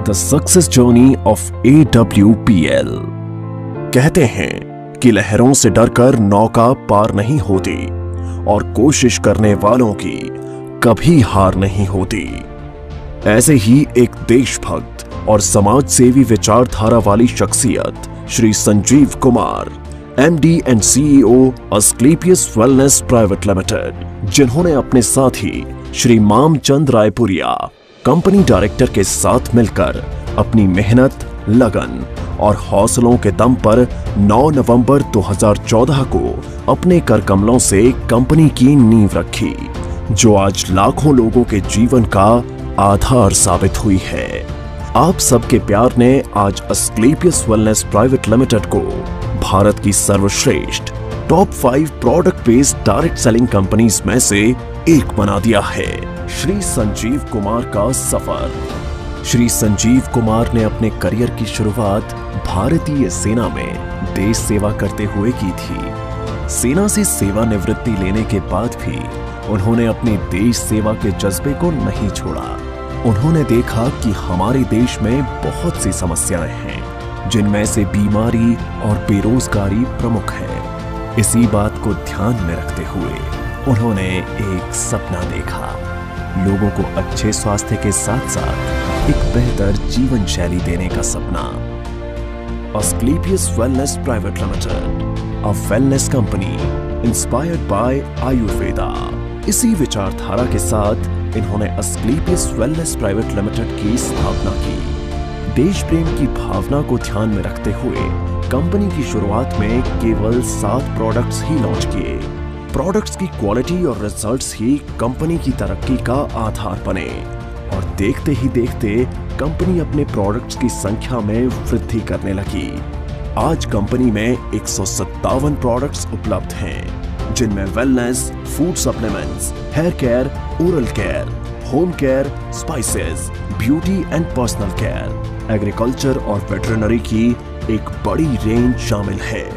The success journey of AWPL। कहते हैं कि लहरों से डरकर नौका पार नहीं होती और कोशिश करने वालों की कभी हार नहीं होती। ऐसे ही एक देशभक्त और समाज सेवी विचारधारा वाली शख्सियत Shri Sanjeev Kumar, MD and CEO Asclepius wellness private limited, जिन्होंने अपने साथी श्री मामचंद रायपुरिया कंपनी डायरेक्टर के साथ मिलकर अपनी मेहनत, लगन और हौसलों के दम पर 9 नवंबर 2014 को अपने कर कमलों से कंपनी की नींव रखी, जो आज लाखों लोगों के जीवन का आधार साबित हुई है। आप सबके प्यार ने आज अस्क्लेपियस वेलनेस प्राइवेट लिमिटेड को भारत की सर्वश्रेष्ठ top 5 product based direct selling companies में से एक बना दिया है। श्री संजीव कुमार का सफर। श्री संजीव कुमार ने अपने करियर की शुरुआत भारतीय सेना में देश सेवा करते हुए की थी। सेना से सेवानिवृत्ति लेने के बाद भी उन्होंने अपने देश सेवा के जज्बे को नहीं छोड़ा। उन्होंने देखा कि हमारे देश में बहुत सी समस्याएं हैं, जिनमें से बीमारी और बेरोजगारी प्रमुख है। इसी बात को ध्यान में रखते हुए उन्होंने एक सपना देखा, लोगों को अच्छे स्वास्थ्य के साथ साथ एक बेहतर जीवन शैली देने का सपना। Asclepius wellness private limited, a wellness company inspired by Ayurveda. इसी विचारधारा के साथ इन्होंने अस्क्लेपियस वेलनेस प्राइवेट लिमिटेड की स्थापना की। देश प्रेम की भावना को ध्यान में रखते हुए कंपनी की शुरुआत में केवल 7 प्रोडक्ट्स ही लॉन्च किए। प्रोडक्ट्स की क्वालिटी और रिजल्ट्स ही कंपनी की तरक्की का आधार बने और देखते ही देखते कंपनी अपने प्रोडक्ट्स की संख्या में वृद्धि करने लगी। आज कंपनी में 157 प्रोडक्ट्स उपलब्ध हैं, जिनमें wellness, food supplements, hair care, oral care, home care, spices, beauty and personal care, agriculture और वेटरनरी की एक बड़ी रेंज शामिल है।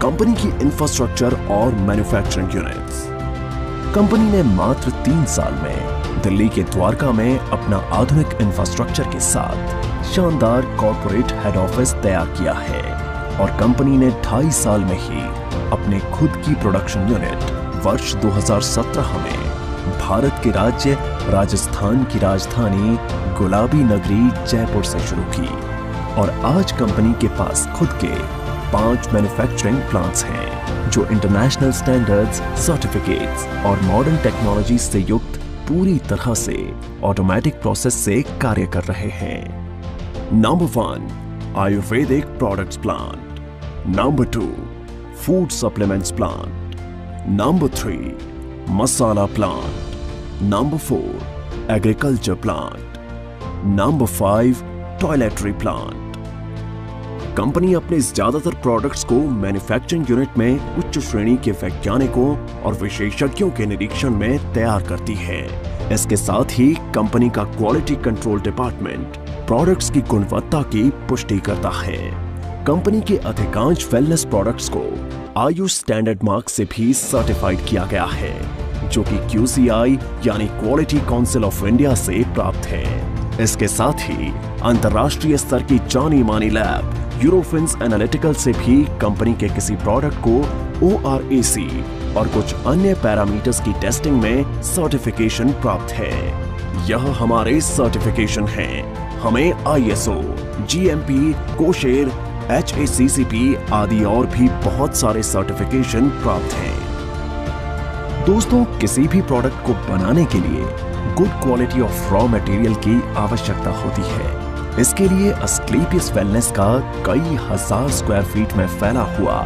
कंपनी की इंफ्रास्ट्रक्चर और मैन्युफैक्चरिंग यूनिट्स। कंपनी ने मात्र 3 साल में दिल्ली के द्वारका में अपना आधुनिक इंफ्रास्ट्रक्चर के साथ शानदार कॉर्पोरेट हेड ऑफिस तैयार किया है और कंपनी ने 2.5 साल में ही अपने खुद की प्रोडक्शन यूनिट वर्ष 2017 में भारत के राज्य राजस्थान की राजधानी गुलाबी नगरी जयपुर से शुरू की और आज कंपनी के पास खुद के 5 मैन्युफैक्चरिंग प्लांट्स हैं, जो इंटरनेशनल स्टैंडर्ड्स, सर्टिफिकेट्स और मॉडर्न टेक्नोलॉजी से युक्त पूरी तरह से ऑटोमेटिक प्रोसेस से कार्य कर रहे हैं। Number 1 Ayurvedic products plant, number 2 food supplements plant, number 3 masala plant, number 4 agriculture plant, number 5 toiletry plant. Company अपने ज्यादातर प्रोडक्ट्स को मैन्युफैक्चरिंग यूनिट में उच्च श्रेणी के वैज्ञानिकों और विशेषज्ञों के निरीक्षण में तैयार करती है। इसके साथ ही कंपनी का क्वालिटी कंट्रोल डिपार्टमेंट प्रोडक्ट्स की गुणवत्ता की पुष्टि करता है। कंपनी के अधिकांश वेलनेस प्रोडक्ट्स को आयुष स्टैंडर्ड मार्क से भी सर्टिफाइड किया गया है, जो कि QCI यानी क्वालिटी काउंसिल ऑफ इंडिया से प्राप्त है। इसके साथ ही अंतर्राष्ट्रीय स्तर की जानी मानी लैब यूरोफिन्स एनालिटिकल से भी कंपनी के किसी प्रोडक्ट को ORAC और कुछ अन्य पैरामीटर्स की टेस्टिंग में सर्टिफिकेशन प्राप्त है। यह हमारे सर्टिफिकेशन हैं। हमें ISO, GMP, कोशेर, HACCP आदि और भी बहुत सारे सर्टिफिकेशन प्राप्त हैं। दोस्तों, किसी भी प्रोडक्ट को बनाने के लिए good quality of raw material की आवश्यकता होती है। इसके लिए अस्क्लेपियस वेलनेस का कई हजार स्क्वायर फीट में फैला हुआ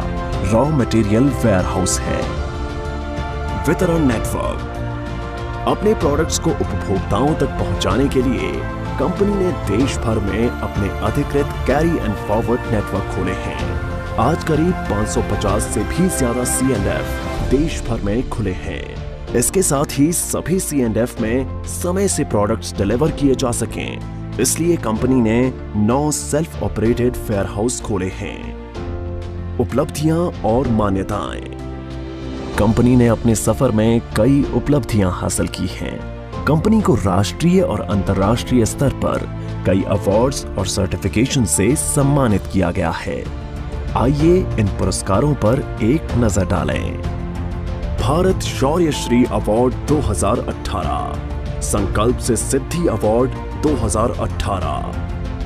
रॉ मटेरियल वेयरहाउस है। वितरण नेटवर्क। अपने प्रोडक्ट्स को उपभोक्ताओं तक पहुंचाने के लिए कंपनी ने देश भर में अपने अधिकृत कैरी एंड फॉरवर्ड नेटवर्क खोले हैं। आज करीब 550 से भी ज्यादा C&F देश भर में खुले हैं। इसके साथ ही सभी C&F में समय से प्रोडक्ट्स डिलीवर किए जा सकें, इसलिए कंपनी ने 9 सेल्फ ऑपरेटेड वेयरहाउस खोले हैं। उपलब्धियां और मान्यताएं। कंपनी ने अपने सफर में कई उपलब्धियां हासिल की हैं। कंपनी को राष्ट्रीय और अंतर्राष्ट्रीय स्तर पर कई अवार्ड्स और सर्टिफिकेशन से सम्मानित किया गया है। आइए इन पुरस्कारों पर एक नजर डालें। भारत शौर्य श्री अवार्ड 2018, संकल्प से सिद्धि award 2018,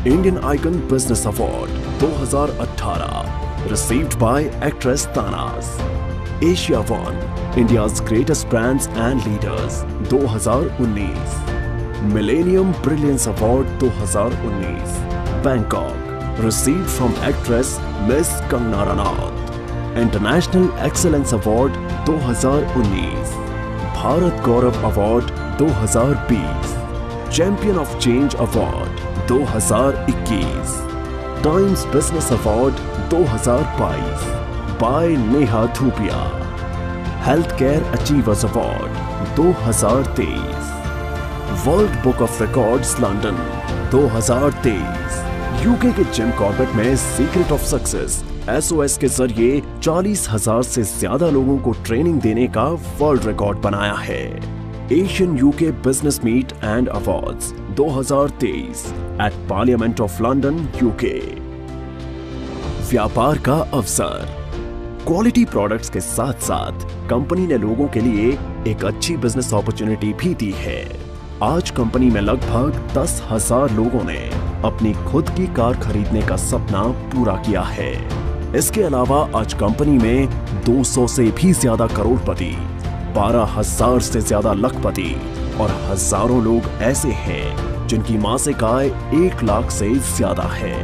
Indian icon business award 2018 received by actress Tanaaz, Asia one India's greatest brands and leaders 2019, millennium brilliance award 2019 Bangkok received from actress miss Kangana Ranaut, international excellence award 2019, Bharat Gaurav award 2020, champion of change award 2021, Times business award 2022 by Neha Dhupia, health care achievers award 2023, world book of records London 2023, UK के Jim Corbett में secret of success SOS के जरिए 40,000 से ज्यादा लोगों को training देने का वर्ल्ड रिकॉर्ड बनाया है। Asian UK business meet and awards 2023 at parliament of London UK. व्यापार का अवसर, क्वालिटी प्रोडक्ट्स के साथ साथ कंपनी ने लोगों के लिए एक अच्छी बिजनेस अपॉर्चुनिटी भी दी है। आज कंपनी में लगभग 10,000 लोगों ने अपनी खुद की कार खरीदने का सपना पूरा किया है। इसके अलावा आज कंपनी में 200 से भी ज्यादा करोड़पति, 12,000 से ज्यादा लखपति और हजारों लोग ऐसे हैं जिनकी मासिक आय 1 लाख से ज्यादा है।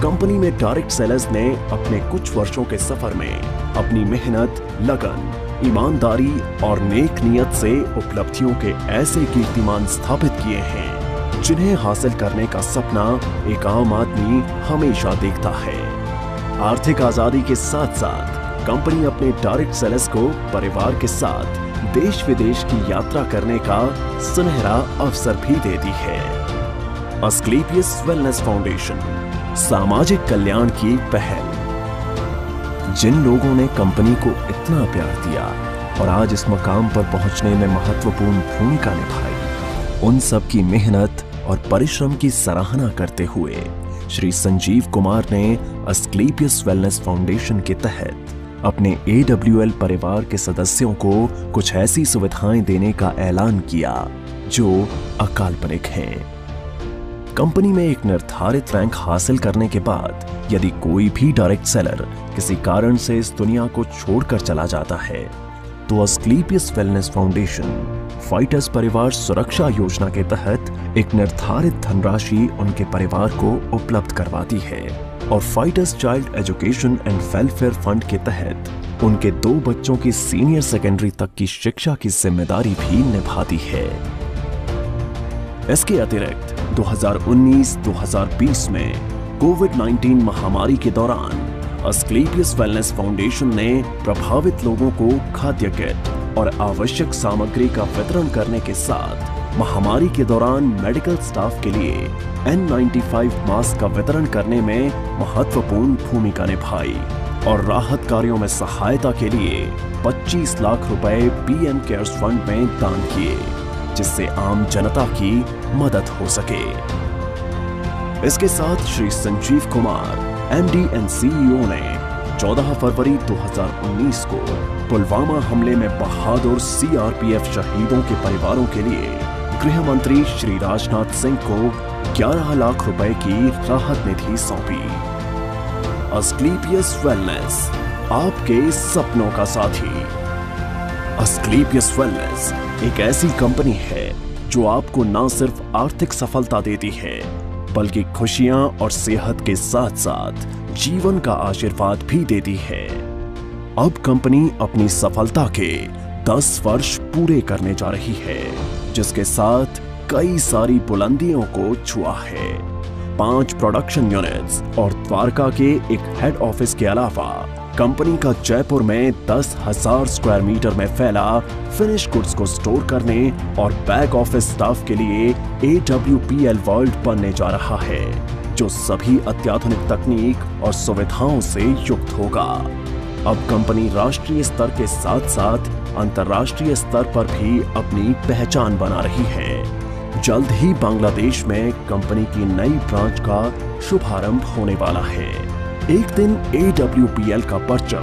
कंपनी में डायरेक्ट सेलर्स ने अपने कुछ वर्षों के सफर में अपनी मेहनत, लगन, ईमानदारी और नेक नियत से उपलब्धियों के ऐसे कीर्तिमान स्थापित किए हैं जिन्हें हासिल करने का सपना एक आम आदमी हमेशा देखता है। आर्थिक आजादी के साथ साथ कंपनी अपने डायरेक्ट सेलर्स को परिवार के साथ देश विदेश की यात्रा करने का सुनहरा अवसर भी देती है। अस्क्लेपियस वेलनेस फाउंडेशन, सामाजिक कल्याण की पहल। जिन लोगों ने कंपनी को इतना प्यार दिया और आज इस मकाम पर पहुंचने में महत्वपूर्ण भूमिका निभाई, उन सब की मेहनत और परिश्रम की सराहना करते हुए श्री संजीव कुमार ने अस्क्लेपियस वेलनेस फाउंडेशन के तहत अपने AWL परिवार के सदस्यों को कुछ ऐसी सुविधाएं देने का ऐलान किया जो अकाल्पनिक हैं। कंपनी में एक निर्धारित रैंक हासिल करने के बाद यदि कोई भी डायरेक्ट सेलर किसी कारण से इस दुनिया को छोड़कर चला जाता है तो अस्क्लेपियस वेलनेस फाउंडेशन फाइटर्स परिवार सुरक्षा योजना के तहत एक निर्धारित धनराशि उनके परिवार को उपलब्ध करवाती है और fighters child education and welfare fund के तहत उनके 2 बच्चों की सीनियर सेकेंडरी तक की शिक्षा की जिम्मेदारी भी निभाती है। इसके अतिरिक्त 2019-2020 में कोविड-19 महामारी के दौरान अस्क्लेपियस वेलनेस फाउंडेशन ने प्रभावित लोगों को खाद्य किट और आवश्यक सामग्री का वितरण करने के साथ महामारी के दौरान मेडिकल स्टाफ के लिए N95 मास्क का वितरण करने में महत्वपूर्ण भूमिका निभाई और राहत कार्यों में सहायता के लिए 25 लाख रुपए PM केयर्स फंड में दान किए, जिससे आम जनता की मदद हो सके। इसके साथ Shri Sanjeev Kumar MD and CEO ने 14 फरवरी 2019 को पुलवामा हमले में बहादुर CRPF शहीदों के परिवारों के लिए गृह मंत्री श्री राजनाथ सिंह को 11 लाख रुपए की राहत निधि सौंपी। अस्क्लेपियस वेलनेस, आपके सपनों का साथी। अस्क्लेपियस वेलनेस एक ऐसी कंपनी है जो आपको न सिर्फ आर्थिक सफलता देती है बल्कि खुशियां और सेहत के साथ साथ जीवन का आशीर्वाद भी देती है। अब कंपनी अपनी सफलता के 10 वर्ष पूरे करने जा रही है, जिसके साथ कई सारी बुलंदियों को छुआ है। 5 प्रोडक्शन यूनिट्स और द्वारका के एक हेड ऑफिस के अलावा कंपनी का जयपुर में 10,000 स्क्वायर मीटर में फैला फिनिश गुड्स को स्टोर करने और बैक ऑफिस स्टाफ के लिए AWPL वर्ल्ड बनने जा रहा है, जो सभी अत्याधुनिक तकनीक और सुविधाओं से युक्त होगा। अब कंपनी राष्ट्रीय स्तर के साथ साथ अंतर्राष्ट्रीय स्तर पर भी अपनी पहचान बना रही है, जल्द ही बांग्लादेश में कंपनी की नई ब्रांच का शुभारंभ होने वाला है। एक दिन AWPL का परचम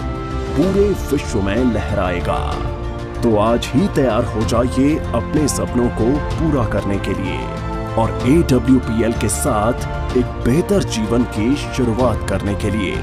पूरे विश्व में लहराएगा। तो आज ही तैयार हो जाइए अपने सपनों को पूरा करने के लिए और AWPL के साथ एक बेहतर जीवन की शुरुआत करने के लिए।